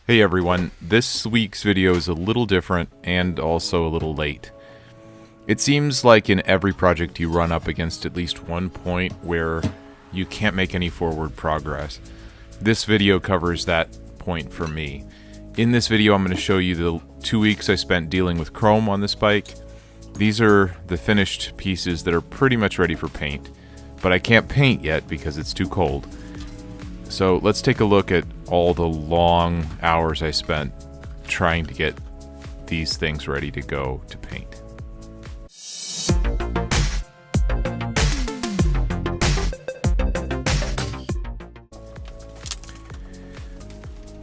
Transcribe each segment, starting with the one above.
Hey everyone, this week's video is a little different and also a little late. It seems like in every project you run up against at least one point where you can't make any forward progress. This video covers that point for me. In this video I'm going to show you the 2 weeks I spent dealing with chrome on this bike. These are the finished pieces that are pretty much ready for paint, but I can't paint yet because it's too cold. So let's take a look at all the long hours I spent trying to get these things ready to go to paint.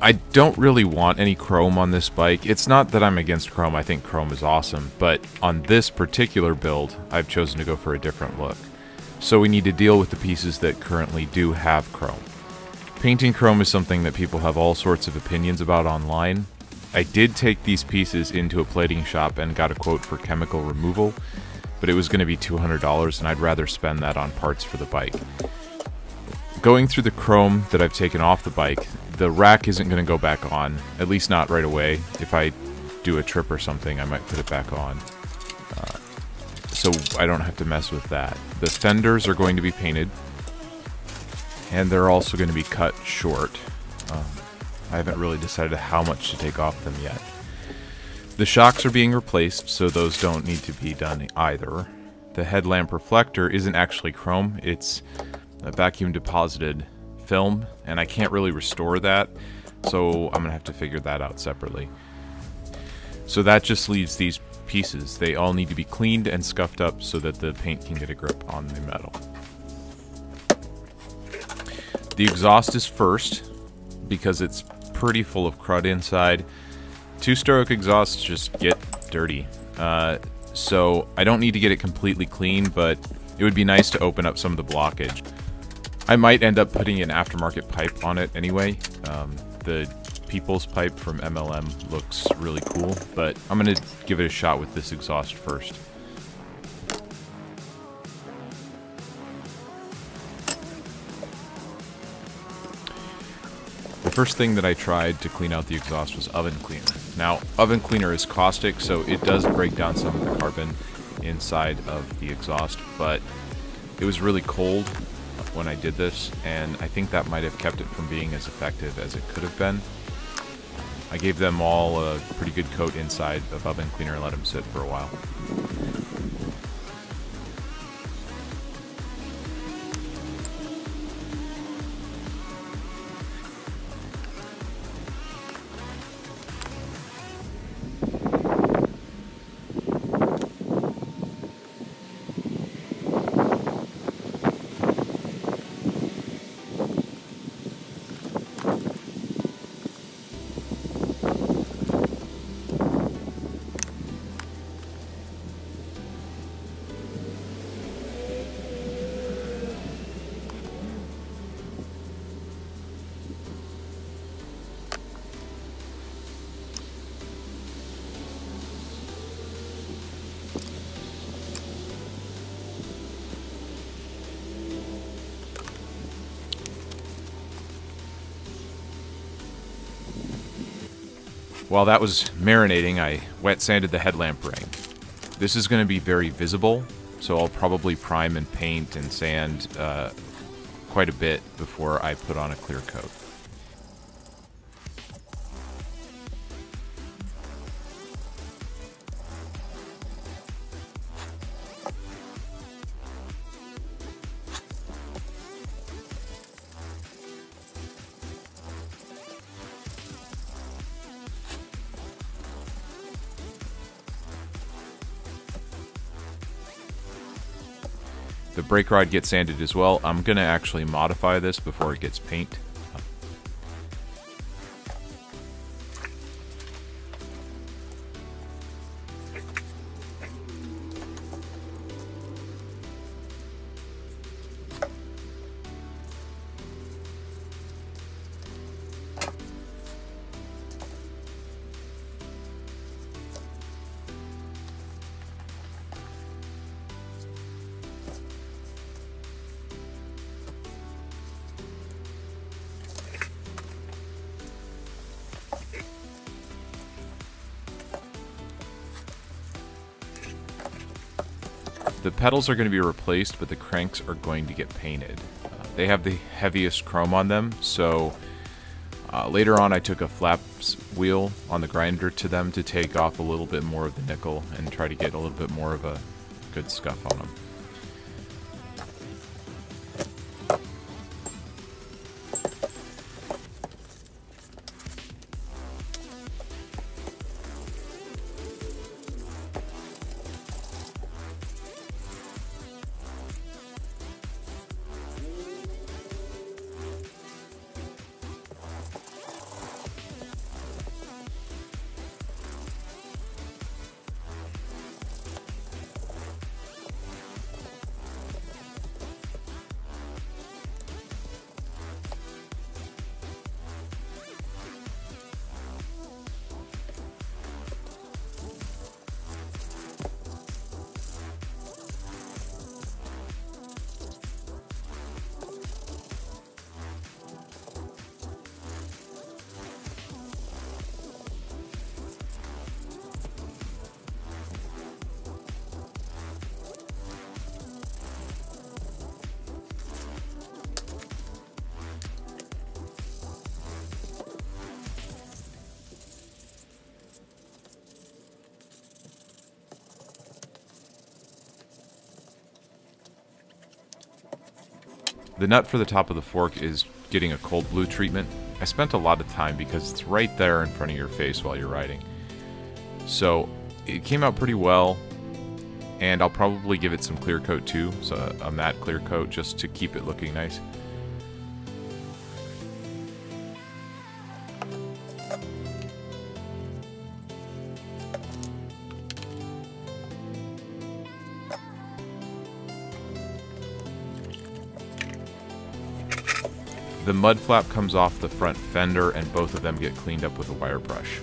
I don't really want any chrome on this bike. It's not that I'm against chrome, I think chrome is awesome, but on this particular build, I've chosen to go for a different look. So we need to deal with the pieces that currently do have chrome. Painting chrome is something that people have all sorts of opinions about online. I did take these pieces into a plating shop and got a quote for chemical removal, but it was going to be $200 and I'd rather spend that on parts for the bike. Going through the chrome that I've taken off the bike, the rack isn't going to go back on, at least not right away. If I do a trip or something, I might put it back on. So I don't have to mess with that. The fenders are going to be painted, and they're also going to be cut short. I haven't really decided how much to take off them yet. The shocks are being replaced, so those don't need to be done either. The headlamp reflector isn't actually chrome, it's a vacuum deposited film, and I can't really restore that, so I'm going to have to figure that out separately. So that just leaves these pieces. They all need to be cleaned and scuffed up so that the paint can get a grip on the metal. The exhaust is first, because it's pretty full of crud inside. Two-stroke exhausts just get dirty. So I don't need to get it completely clean, but it would be nice to open up some of the blockage. I might end up putting an aftermarket pipe on it anyway. The People's pipe from MLM looks really cool, but I'm going to give it a shot with this exhaust first. The first thing that I tried to clean out the exhaust was oven cleaner. Now, oven cleaner is caustic, so it does break down some of the carbon inside of the exhaust, but it was really cold when I did this, and I think that might have kept it from being as effective as it could have been. I gave them all a pretty good coat inside of oven cleaner and let them sit for a while. While that was marinating, I wet sanded the headlamp ring. This is going to be very visible, so I'll probably prime and paint and sand quite a bit before I put on a clear coat. The brake rod gets sanded as well. I'm going to actually modify this before it gets paint. The pedals are going to be replaced, but the cranks are going to get painted. They have the heaviest chrome on them, so later on I took a flaps wheel on the grinder to them to take off a little bit more of the nickel and try to get a little bit more of a good scuff on them. The nut for the top of the fork is getting a cold blue treatment. I spent a lot of time because it's right there in front of your face while you're riding. So it came out pretty well, and I'll probably give it some clear coat too, so a matte clear coat just to keep it looking nice. The mud flap comes off the front fender, and both of them get cleaned up with a wire brush.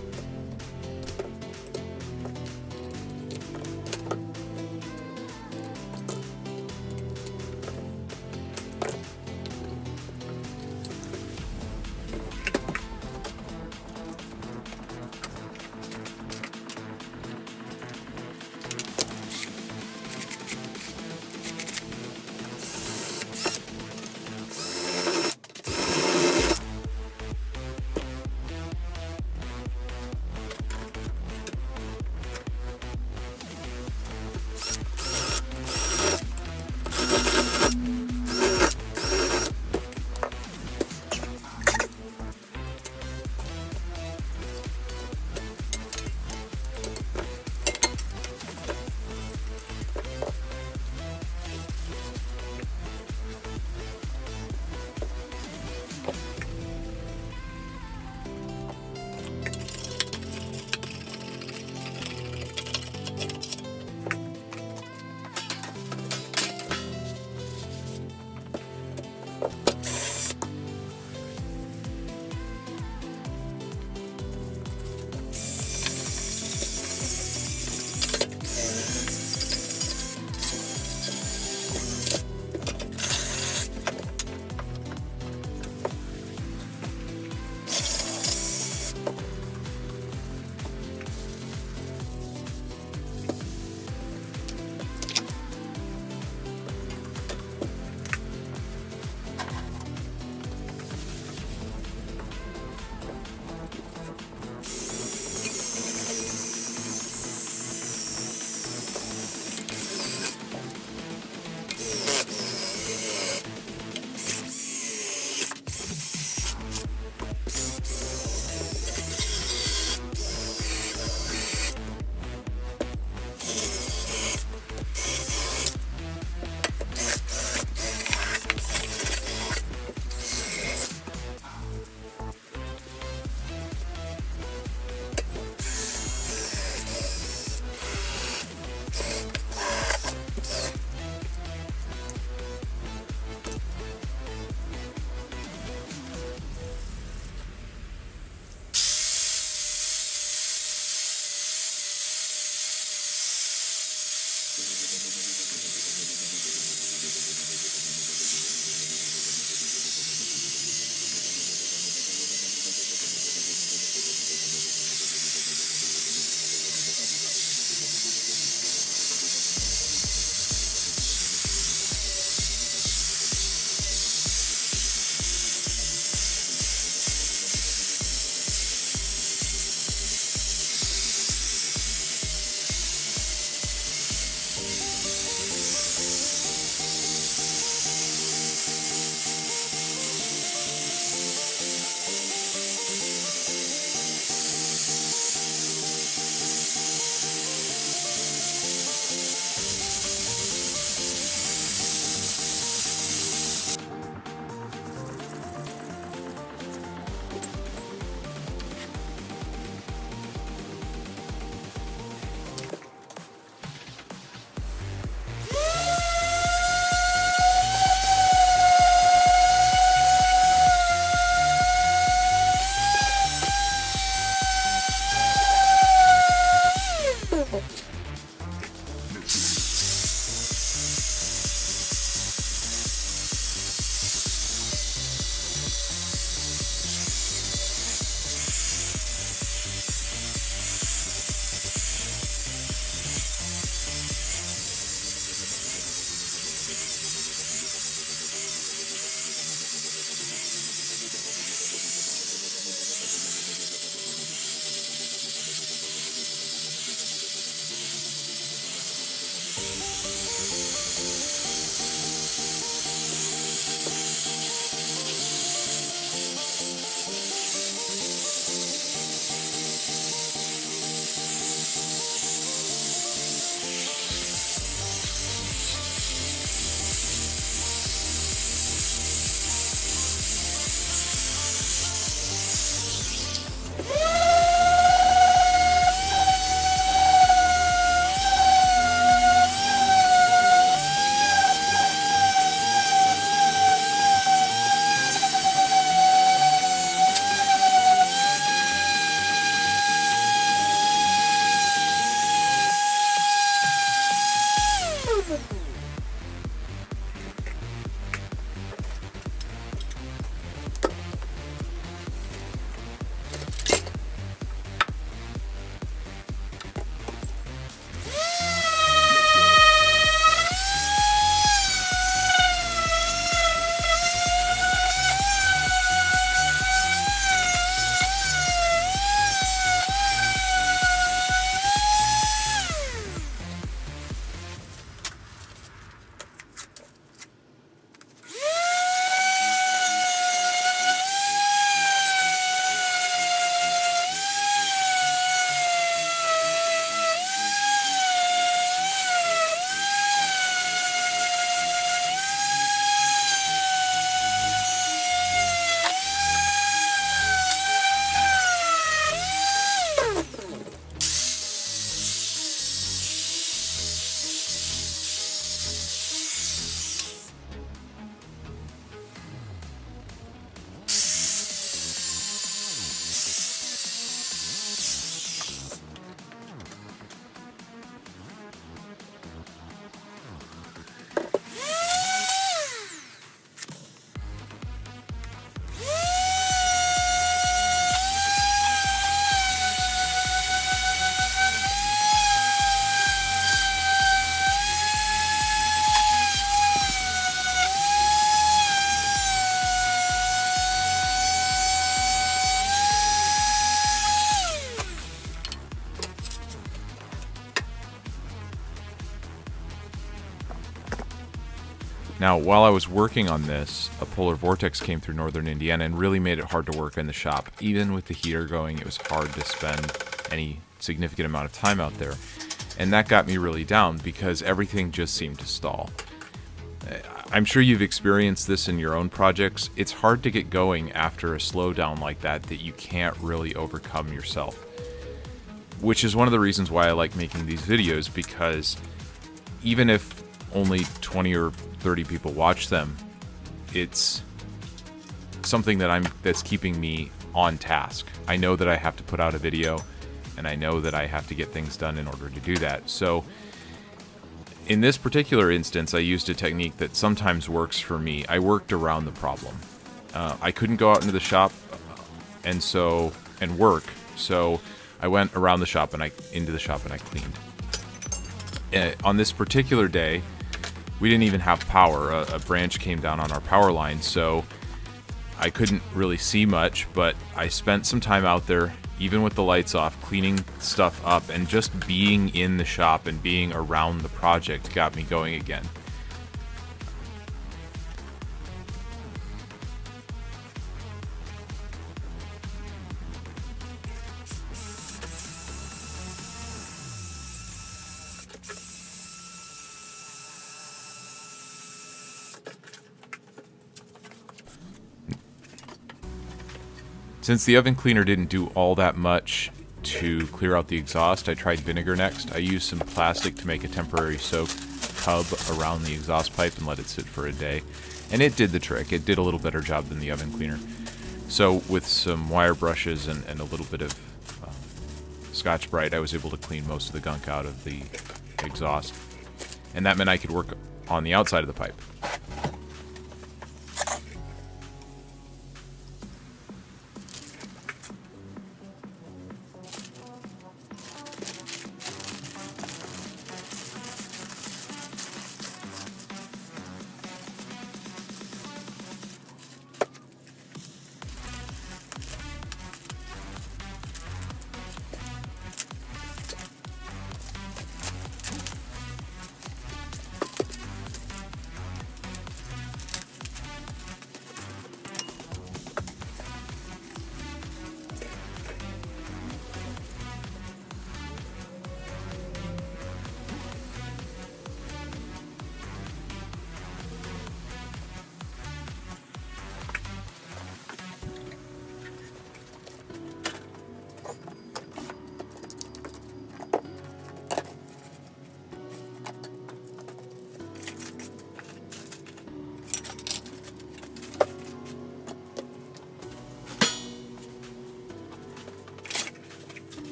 Now, while I was working on this, a polar vortex came through northern Indiana and really made it hard to work in the shop. Even with the heater going, it was hard to spend any significant amount of time out there. And that got me really down because everything just seemed to stall. I'm sure you've experienced this in your own projects. It's hard to get going after a slowdown like that you can't really overcome yourself. Which is one of the reasons why I like making these videos, because even if only 20 or 30 people watch them, it's something that's keeping me on task. I know that I have to put out a video, and I know that I have to get things done in order to do that. So in this particular instance, I used a technique that sometimes works for me. I worked around the problem. I couldn't go out into the shop and work, so I went around the shop and into the shop and I cleaned. On this particular day, we didn't even have power. A branch came down on our power line, so I couldn't really see much, but I spent some time out there, even with the lights off, cleaning stuff up, and just being in the shop and being around the project got me going again. Since the oven cleaner didn't do all that much to clear out the exhaust, I tried vinegar next. I used some plastic to make a temporary soak tub around the exhaust pipe and let it sit for a day. And it did the trick. It did a little better job than the oven cleaner. So with some wire brushes and a little bit of Scotch-Brite, I was able to clean most of the gunk out of the exhaust. And that meant I could work on the outside of the pipe.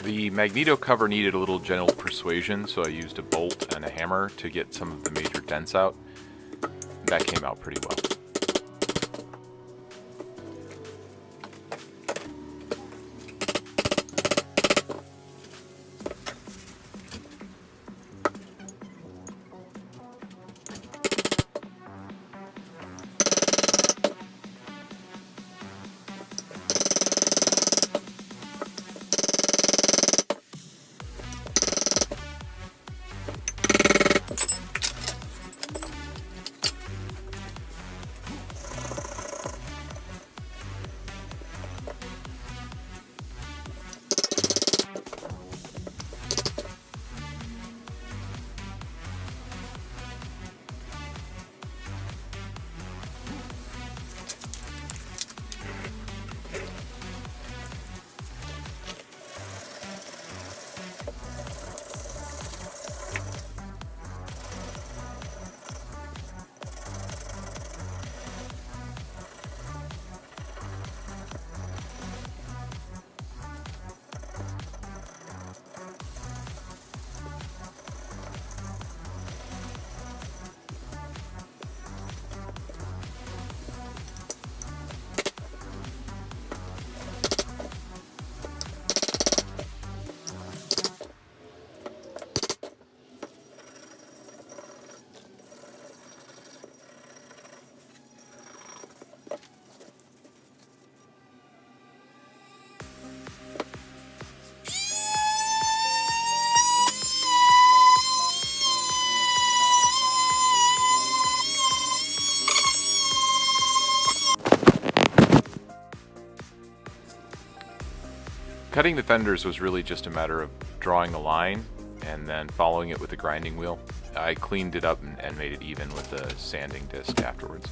The magneto cover needed a little gentle persuasion, so I used a bolt and a hammer to get some of the major dents out. That came out pretty well. cutting the fenders was really just a matter of drawing a line and then following it with a grinding wheel. I cleaned it up and made it even with a sanding disc afterwards.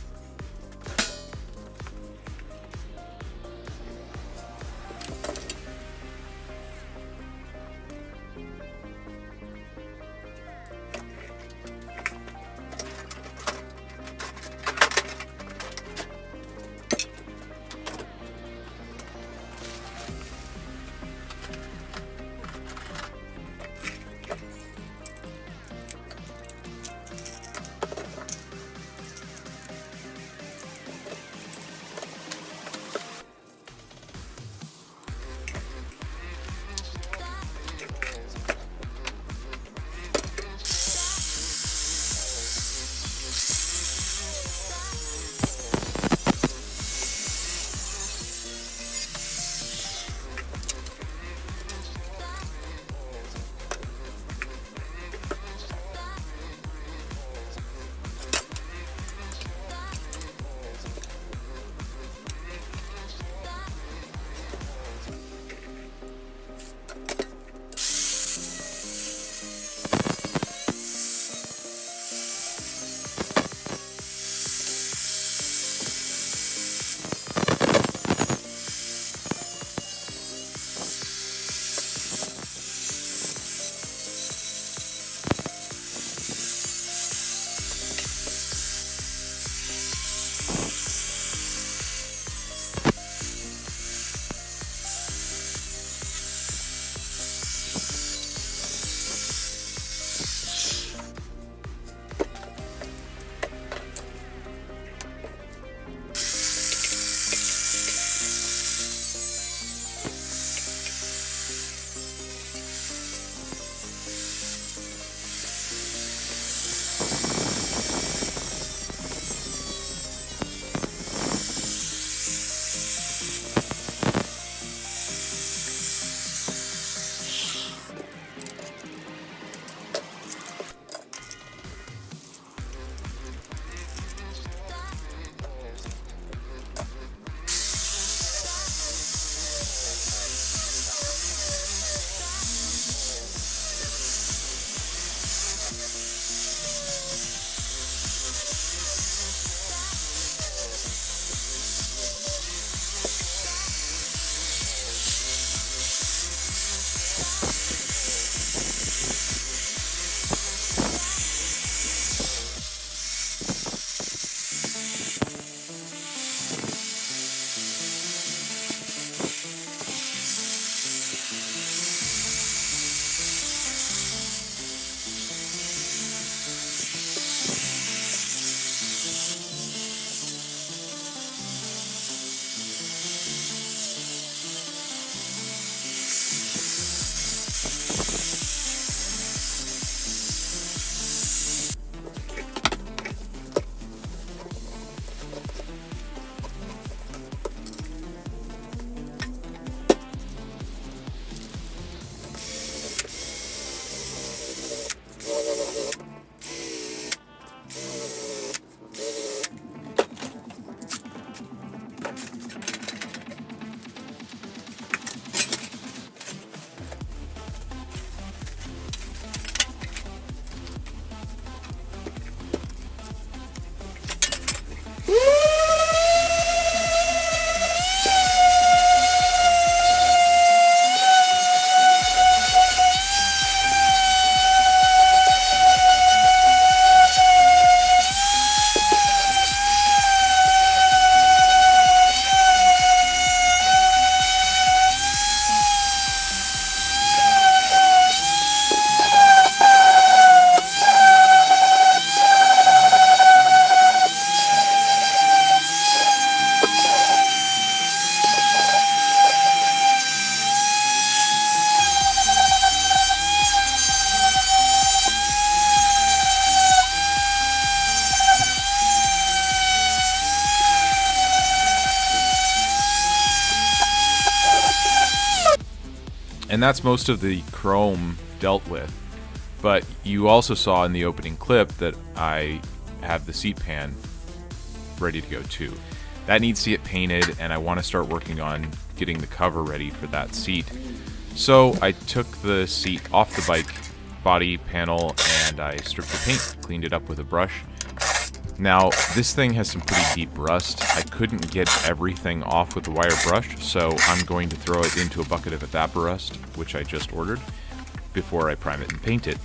And that's most of the chrome dealt with. But you also saw in the opening clip that I have the seat pan ready to go too. That needs to get painted, and I want to start working on getting the cover ready for that seat. So I took the seat off the bike body panel and I stripped the paint, cleaned it up with a brush. Now, this thing has some pretty deep rust. I couldn't get everything off with the wire brush, so I'm going to throw it into a bucket of Evaporust, which I just ordered, before I prime it and paint it.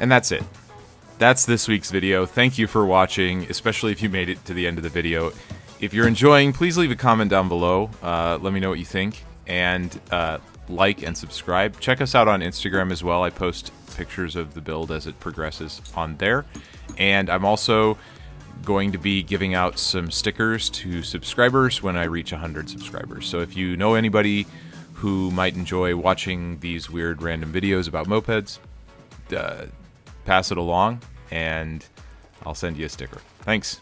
And that's it. That's this week's video. Thank you for watching, especially if you made it to the end of the video. If you're enjoying, please leave a comment down below. Let me know what you think. And like and subscribe. Check us out on Instagram as well. I post pictures of the build as it progresses on there. And I'm also going to be giving out some stickers to subscribers when I reach 100 subscribers. So if you know anybody who might enjoy watching these weird random videos about mopeds, pass it along and I'll send you a sticker. Thanks.